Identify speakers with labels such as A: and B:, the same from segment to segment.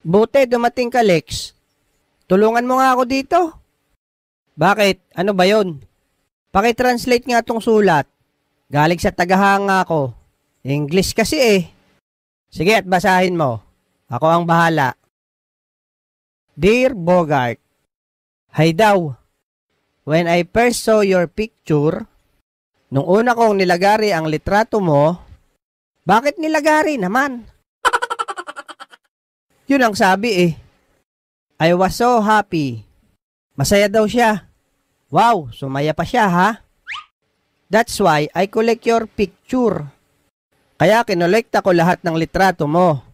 A: Buti dumating ka, Lex. Tulungan mo nga ako dito. Bakit? Ano ba yon? Pakitranslate nga tong sulat. Galing sa tagahanga ko. English kasi eh. Sige at basahin mo. Ako ang bahala. Dear Bogart, Hi daw. When I first saw your picture, nung una kong nilagari ang litrato mo, bakit nilagari naman? Yun ang sabi eh. I was so happy. Masaya daw siya. Wow, sumaya pa siya ha? That's why I collect your picture. Kaya kinolekta ko lahat ng litrato mo.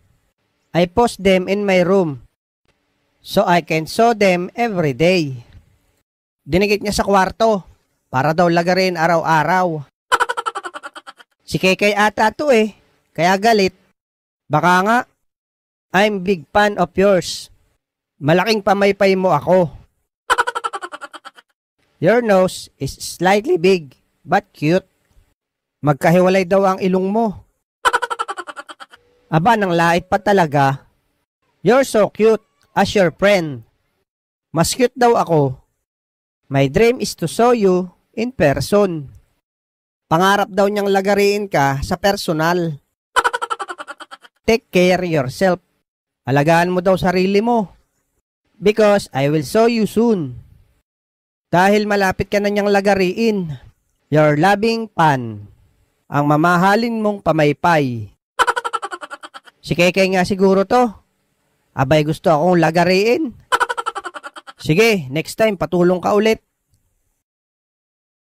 A: I post them in my room so I can show them every day. Dinigit niya sa kwarto para daw lagarin araw-araw. Si Kekay ata to eh, kaya galit. Baka nga, I'm big fan of yours. Malaking pamaypay mo ako. Your nose is slightly big but cute. Magkahiwalay daw ang ilong mo. Aba, nang lait pa talaga. You're so cute as your friend. Mas cute daw ako. My dream is to show you in person. Pangarap daw niyang lagariin ka sa personal. Take care yourself. Alagaan mo daw sarili mo. Because I will show you soon. Dahil malapit ka na niyang lagariin. Your loving fan. Ang mamahalin mong pamaypay. Si Kekay nga siguro to. Abay gusto akong lagariin. Sige, next time patulong ka ulit.